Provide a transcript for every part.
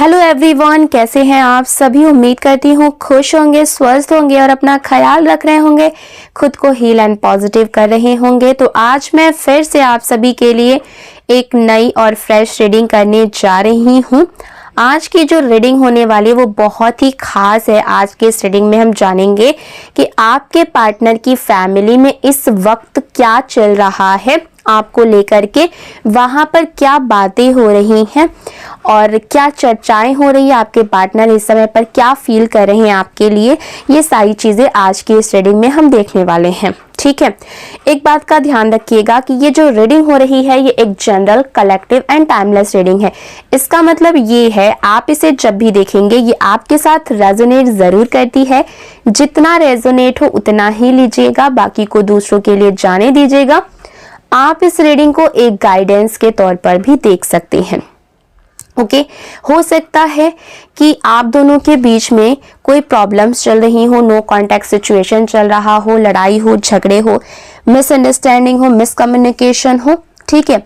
Hello everyone, कैसे हैं आप सभी। उम्मीद करती हूँ खुश होंगे, स्वस्थ होंगे और अपना ख्याल रख रहे होंगे, खुद को हील एंड पॉजिटिव कर रहे होंगे। तो आज मैं फिर से आप सभी के लिए एक नई और फ्रेश रीडिंग करने जा रही हूँ। आज की जो रीडिंग होने वाली है वो बहुत ही खास है। आज के इस रीडिंग में हम जानेंगे कि आपके पार्टनर की फैमिली में इस वक्त क्या चल रहा है, आपको लेकर के वहां पर क्या बातें हो रही हैं और क्या चर्चाएं हो रही है, आपके पार्टनर इस समय पर क्या फील कर रहे हैं आपके लिए, ये सारी चीजें आज की इस रीडिंग में हम देखने वाले हैं। ठीक है, एक बात का ध्यान रखिएगा कि ये जो रीडिंग हो रही है ये एक general, collective and timeless reading है। इसका मतलब ये है आप इसे जब भी देखेंगे ये आपके साथ रेजोनेट जरूर करती है। जितना रेजोनेट हो उतना ही लीजिएगा, बाकी को दूसरों के लिए जाने दीजिएगा। आप इस रीडिंग को एक गाइडेंस के तौर पर भी देख सकते हैं। ओके, हो सकता है कि आप दोनों के बीच में कोई प्रॉब्लम्स चल रही हो, नो कांटेक्ट सिचुएशन चल रहा हो, लड़ाई हो, झगड़े हो, मिसअंडरस्टैंडिंग हो, मिसकम्युनिकेशन हो। ठीक है,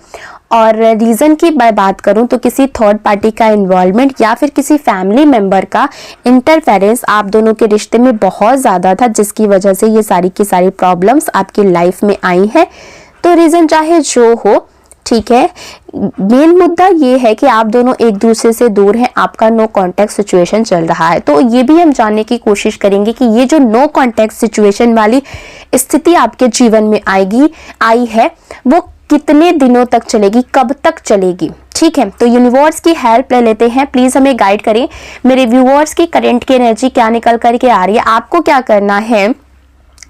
और रीजन की मैं बात करूं तो किसी थर्ड पार्टी का इन्वॉल्वमेंट या फिर किसी फैमिली मेंबर का इंटरफेरेंस आप दोनों के रिश्ते में बहुत ज्यादा था, जिसकी वजह से ये सारी की सारी प्रॉब्लम्स आपकी लाइफ में आई हैं। तो रीजन चाहे जो हो, ठीक है, मेन मुद्दा ये है कि आप दोनों एक दूसरे से दूर हैं, आपका नो कांटेक्ट सिचुएशन चल रहा है। तो ये भी हम जानने की कोशिश करेंगे कि ये जो नो कांटेक्ट सिचुएशन वाली स्थिति आपके जीवन में आई है वो कितने दिनों तक चलेगी, कब तक चलेगी। ठीक है, तो यूनिवर्स की हेल्प ले लेते हैं। प्लीज हमें गाइड करें, मेरे व्यूअर्स की करंट की एनर्जी क्या निकल करके आ रही है। आपको क्या करना है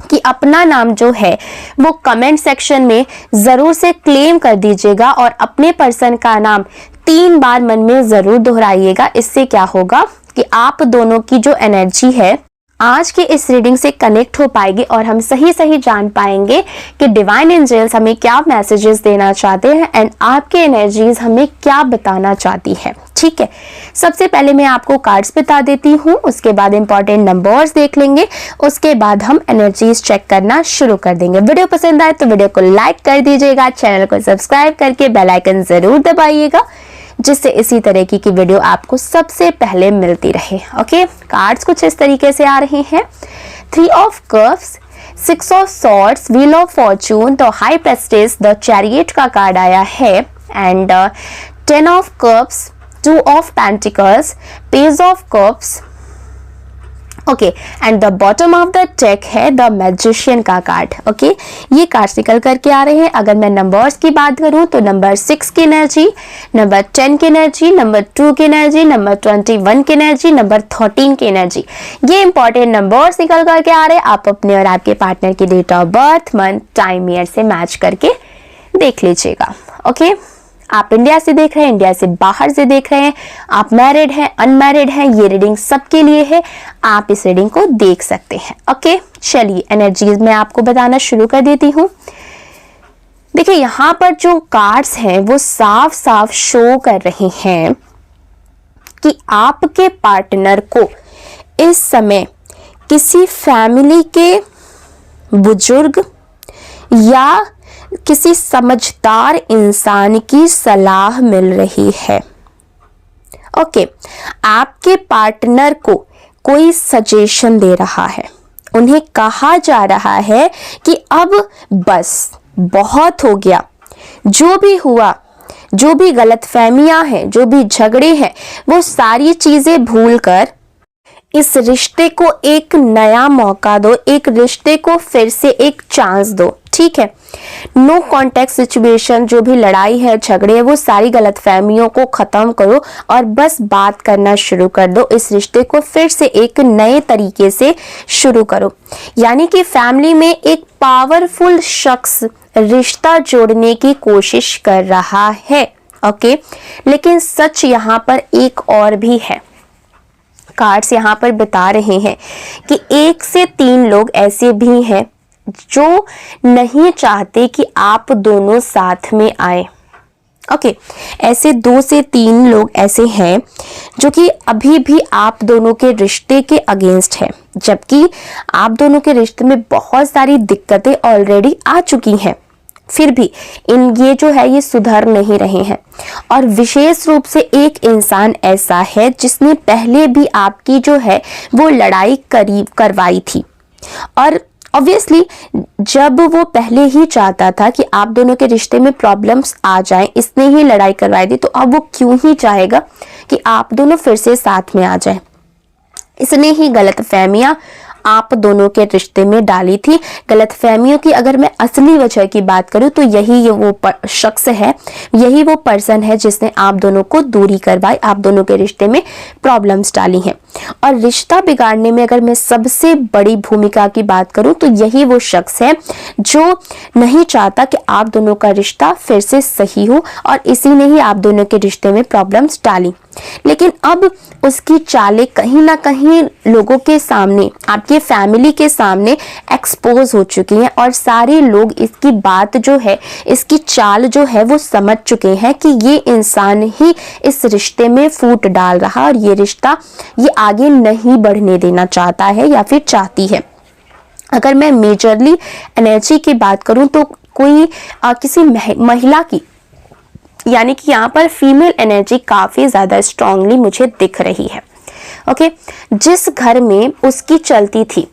कि अपना नाम जो है वो कमेंट सेक्शन में जरूर से क्लेम कर दीजिएगा और अपने पर्सन का नाम 3 बार मन में जरूर दोहराइएगा। इससे क्या होगा कि आप दोनों की जो एनर्जी है आज की इस रीडिंग से कनेक्ट हो पाएगी और हम सही सही जान पाएंगे कि डिवाइन एंजल्स हमें क्या मैसेजेस देना चाहते हैं एंड आपके एनर्जीज हमें क्या बताना चाहती है। ठीक है, सबसे पहले मैं आपको कार्ड्स बता देती हूँ, उसके बाद इंपॉर्टेंट नंबर्स देख लेंगे, उसके बाद हम एनर्जीज चेक करना शुरू कर देंगे। वीडियो पसंद आए तो वीडियो को लाइक कर दीजिएगा, चैनल को सब्सक्राइब करके बेल आइकन जरूर दबाइएगा, जिससे इसी तरह की वीडियो आपको सबसे पहले मिलती रहे। ओके, कार्ड्स कुछ इस तरीके से आ रहे हैं। 3 of cups, 6 of swords, wheel of Fortune, the high प्रेस्टेस, the chariot का कार्ड आया है and 10 of cups, 2 of pentacles, page of cups. Okay, and the bottom of the deck है द मैजिशियन का कार्ड। ओके, ये cards निकल करके आ रहे हैं। अगर मैं नंबर्स की बात करूं तो नंबर 6 की एनर्जी, नंबर 10 की एनर्जी, नंबर 2 की एनर्जी, नंबर 21 की एनर्जी, नंबर 13 की एनर्जी, ये इंपॉर्टेंट नंबर्स निकल करके आ रहे हैं। आप अपने और आपके पार्टनर की date of birth, month, time, year से मैच करके देख लीजिएगा। ओके, आप इंडिया से देख रहे हैं, इंडिया से बाहर से देख रहे हैं, आप मैरिड हैं, अनमैरिड हैं, ये रीडिंग सबके लिए है, आप इस रीडिंग को देख सकते हैं। ओके, चलिए एनर्जीज मैं आपको बताना शुरू कर देती हूँ। देखिए, यहाँ पर जो कार्ड्स हैं वो साफ साफ शो कर रहे हैं कि आपके पार्टनर को इस समय किसी फैमिली के बुजुर्ग या किसी समझदार इंसान की सलाह मिल रही है। ओके, आपके पार्टनर को कोई सजेशन दे रहा है, उन्हें कहा जा रहा है कि अब बस बहुत हो गया, जो भी हुआ, जो भी गलतफहमियां हैं, जो भी झगड़े हैं, वो सारी चीजें भूलकर इस रिश्ते को एक नया मौका दो, एक रिश्ते को फिर से एक चांस दो। ठीक है, नो कांटेक्ट सिचुएशन, जो भी लड़ाई है, झगड़े है, वो सारी गलतफहमियों को खत्म करो और बस बात करना शुरू कर दो। इस रिश्ते को फिर से एक नए तरीके से शुरू करो। यानी कि फैमिली में एक पावरफुल शख्स रिश्ता जोड़ने की कोशिश कर रहा है। ओके, लेकिन सच यहाँ पर एक और भी है। कार्ड्स यहाँ पर बता रहे हैं कि 1 से 3 लोग ऐसे भी हैं जो नहीं चाहते कि आप दोनों साथ में आए। ओके, ऐसे 2 से 3 लोग ऐसे हैं जो कि अभी भी आप दोनों के रिश्ते के अगेंस्ट है, जबकि आप दोनों के रिश्ते में बहुत सारी दिक्कतें ऑलरेडी आ चुकी हैं। फिर भी ये जो है ये सुधर नहीं रहे हैं। और विशेष रूप से एक इंसान ऐसा है जिसने पहले भी आपकी जो है वो लड़ाई करवाई थी, और ऑब्वियसली जब वो पहले ही चाहता था कि आप दोनों के रिश्ते में प्रॉब्लम्स आ जाएं, इसने ही लड़ाई करवाई थी, तो अब वो क्यों ही चाहेगा कि आप दोनों फिर से साथ में आ जाएं। इसने ही गलतफहमियां आप दोनों के रिश्ते में डाली थी। गलतफहमियों की अगर मैं असली वजह की बात करूं तो यही वो शख्स है, यही वो पर्सन है जिसने आप दोनों को दूरी करवाई, आप दोनों के रिश्ते में प्रॉब्लम्स डाली हैं। और रिश्ता बिगाड़ने में अगर मैं सबसे बड़ी भूमिका की बात करूं तो यही वो शख्स है जो नहीं चाहता कि आप दोनों का रिश्ता फिर से सही हो, और इसी ने ही आप दोनों के रिश्ते में प्रॉब्लम्स डाली। लेकिन अब उसकी चालें कहीं ना कहीं लोगों के सामने, आपके फैमिली के सामने एक्सपोज हो चुकी हैं, और सारे लोग इसकी बात जो है, इसकी चाल जो है वो समझ चुके हैं कि ये इंसान ही इस रिश्ते में फूट डाल रहा, और ये रिश्ता ये आगे नहीं बढ़ने देना चाहता है या फिर चाहती है। अगर मैं मेजरली एनर्जी की बात करूं तो कोई किसी महिला की, यानी कि यहाँ पर फीमेल एनर्जी काफी ज्यादा स्ट्रांगली मुझे दिख रही है। ओके, जिस घर में उसकी चलती थी,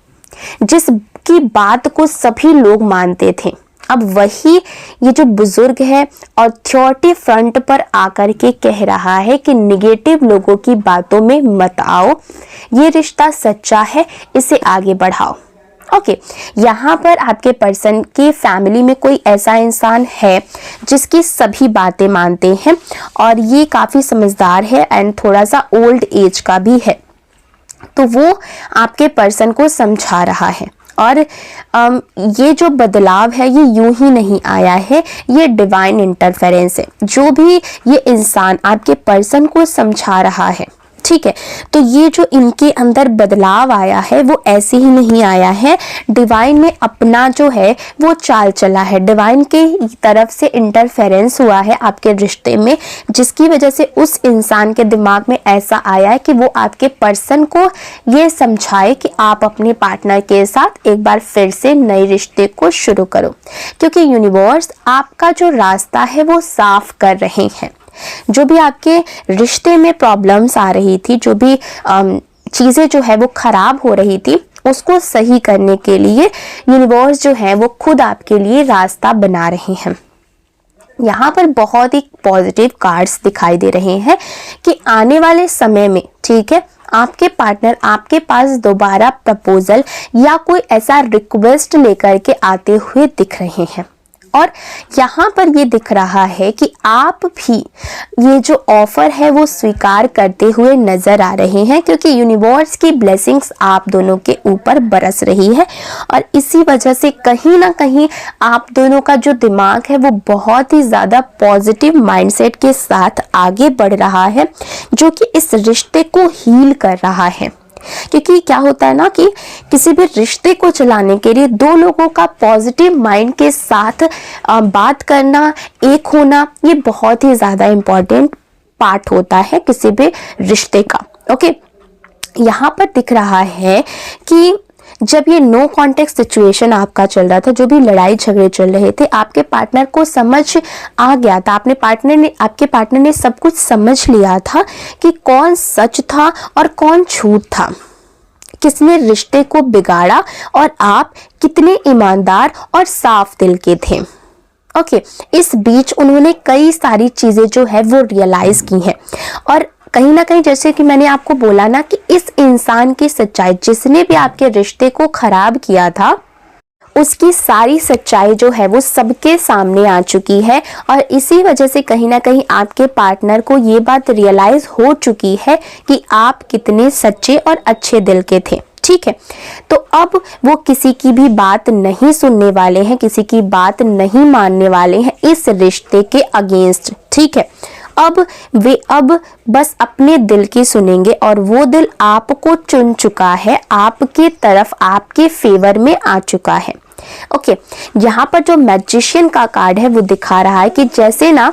जिसकी बात को सभी लोग मानते थे, अब वही ये जो बुजुर्ग है अथॉरिटी फ्रंट पर आकर के कह रहा है कि निगेटिव लोगों की बातों में मत आओ, ये रिश्ता सच्चा है, इसे आगे बढ़ाओ। ओके, यहाँ पर आपके पर्सन की फैमिली में कोई ऐसा इंसान है जिसकी सभी बातें मानते हैं, और ये काफ़ी समझदार है एंड थोड़ा सा ओल्ड एज का भी है, तो वो आपके पर्सन को समझा रहा है। और ये जो बदलाव है ये यूं ही नहीं आया है, ये डिवाइन इंटरफेरेंस है। जो भी ये इंसान आपके पर्सन को समझा रहा है, ठीक है, तो ये जो इनके अंदर बदलाव आया है वो ऐसे ही नहीं आया है, डिवाइन ने अपना जो है वो चाल चला है, डिवाइन के तरफ से इंटरफेरेंस हुआ है आपके रिश्ते में, जिसकी वजह से उस इंसान के दिमाग में ऐसा आया है कि वो आपके पर्सन को ये समझाए कि आप अपने पार्टनर के साथ एक बार फिर से नए रिश्ते को शुरू करो, क्योंकि यूनिवर्स आपका जो रास्ता है वो साफ कर रहे हैं। जो भी आपके रिश्ते में प्रॉब्लम्स आ रही थी, जो भी चीज़ें जो है वो खराब हो रही थी, उसको सही करने के लिए यूनिवर्स जो है वो खुद आपके लिए रास्ता बना रहे हैं। यहाँ पर बहुत ही पॉजिटिव कार्ड्स दिखाई दे रहे हैं कि आने वाले समय में, ठीक है, आपके पार्टनर आपके पास दोबारा प्रपोजल या कोई ऐसा रिक्वेस्ट लेकर के आते हुए दिख रहे हैं। और यहाँ पर ये दिख रहा है कि आप भी ये जो ऑफर है वो स्वीकार करते हुए नजर आ रहे हैं, क्योंकि यूनिवर्स की ब्लेसिंग्स आप दोनों के ऊपर बरस रही है, और इसी वजह से कहीं ना कहीं आप दोनों का जो दिमाग है वो बहुत ही ज़्यादा पॉजिटिव माइंडसेट के साथ आगे बढ़ रहा है, जो कि इस रिश्ते को हील कर रहा है। क्योंकि क्या होता है ना कि किसी भी रिश्ते को चलाने के लिए दो लोगों का पॉजिटिव माइंड के साथ बात करना, एक होना, ये बहुत ही ज़्यादा इम्पोर्टेंट पार्ट होता है किसी भी रिश्ते का। ओके, यहाँ पर दिख रहा है कि जब ये नो कॉन्टेक्स्ट सिचुएशन आपका चल रहा था, जो भी लड़ाई झगड़े चल रहे थे, आपके पार्टनर को समझ आ गया था, आपके पार्टनर ने सब कुछ समझ लिया था कि कौन सच था और कौन झूठ था, किसने रिश्ते को बिगाड़ा और आप कितने ईमानदार और साफ दिल के थे। ओके, इस बीच उन्होंने कई सारी चीजें जो है वो रियलाइज की हैं, और कहीं ना कहीं जैसे कि मैंने आपको बोला ना कि इस इंसान की सच्चाई, जिसने भी आपके रिश्ते को खराब किया था, उसकी सारी सच्चाई जो है वो सबके सामने आ चुकी है, और इसी वजह से कहीं ना कहीं आपके पार्टनर को ये बात रियलाइज हो चुकी है कि आप कितने सच्चे और अच्छे दिल के थे। ठीक है, तो अब वो किसी की भी बात नहीं सुनने वाले हैं, किसी की बात नहीं मानने वाले हैं इस रिश्ते के अगेंस्ट। ठीक है, वे बस अपने दिल की सुनेंगे, और वो दिल आपको चुन चुका है, आपके तरफ, आपके फेवर में आ चुका है। ओके, यहाँ पर जो मैजिशियन का कार्ड है वो दिखा रहा है कि जैसे ना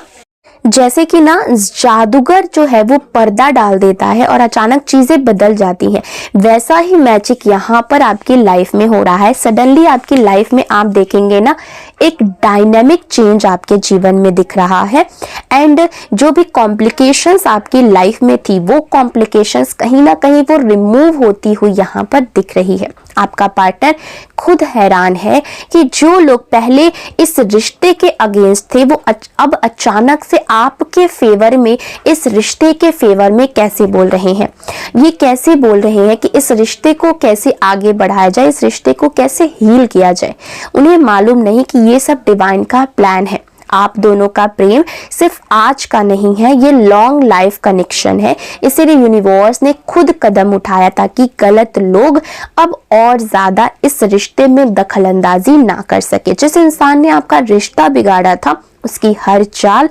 जैसे कि ना जादूगर जो है वो पर्दा डाल देता है और अचानक चीजें बदल जाती हैं, वैसा ही मैजिक यहाँ पर आपकी लाइफ में हो रहा है। सडनली आपकी लाइफ में आप देखेंगे ना एक डायनेमिक चेंज आपके जीवन में दिख रहा है। एंड जो भी कॉम्प्लिकेशंस आपकी लाइफ में थी वो कॉम्प्लिकेशंस कहीं ना कहीं वो रिमूव होती हुई यहाँ पर दिख रही है। आपका पार्टनर खुद हैरान है कि जो लोग पहले इस रिश्ते के अगेंस्ट थे वो अब अचानक से आपके फेवर में, इस रिश्ते के फेवर में कैसे बोल रहे हैं। ये कैसे बोल रहे हैं कि इस रिश्ते को कैसे आगे बढ़ाया जाए, इस रिश्ते को कैसे हील किया जाए। उन्हें मालूम नहीं कि ये सब डिवाइन का प्लान है। आप दोनों का प्रेम सिर्फ आज का नहीं है, ये लॉन्ग लाइफ कनेक्शन है। इसीलिए यूनिवर्स ने खुद कदम उठाया ताकि गलत लोग अब और ज्यादा इस रिश्ते में दखलंदाजी ना कर सके। जिस इंसान ने आपका रिश्ता बिगाड़ा था उसकी हर चाल,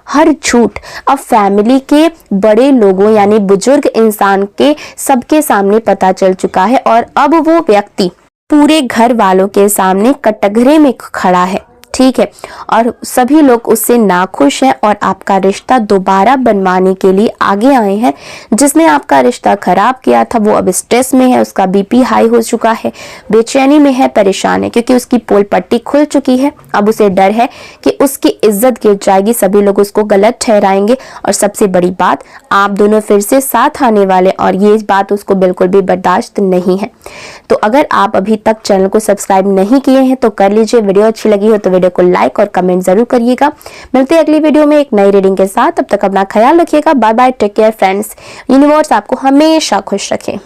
हर झूठ अब फैमिली के बड़े लोगों यानी बुजुर्ग इंसान के सबके सामने पता चल चुका है और अब वो व्यक्ति पूरे घर वालों के सामने कटघरे में खड़ा है। ठीक है, और सभी लोग उससे नाखुश हैं और आपका रिश्ता दोबारा बनवाने के लिए आगे आए हैं। जिसने आपका रिश्ता खराब किया था वो अब स्ट्रेस में है, उसका बीपी हाई हो चुका है, बेचैनी में है, परेशान है क्योंकि उसकी पोल पट्टी खुल चुकी है। अब उसे डर है कि उसकी इज्जत गिर जाएगी, सभी लोग उसको गलत ठहराएंगे और सबसे बड़ी बात आप दोनों फिर से साथ आने वाले, और ये बात उसको बिल्कुल भी बर्दाश्त नहीं है। तो अगर आप अभी तक चैनल को सब्सक्राइब नहीं किए हैं तो कर लीजिए। वीडियो अच्छी लगी हो तो वीडियो को लाइक और कमेंट जरूर करिएगा। मिलते हैं अगली वीडियो में एक नई रीडिंग के साथ। तब तक अपना ख्याल रखिएगा। Bye bye, take care friends. Universe आपको हमेशा खुश रखे।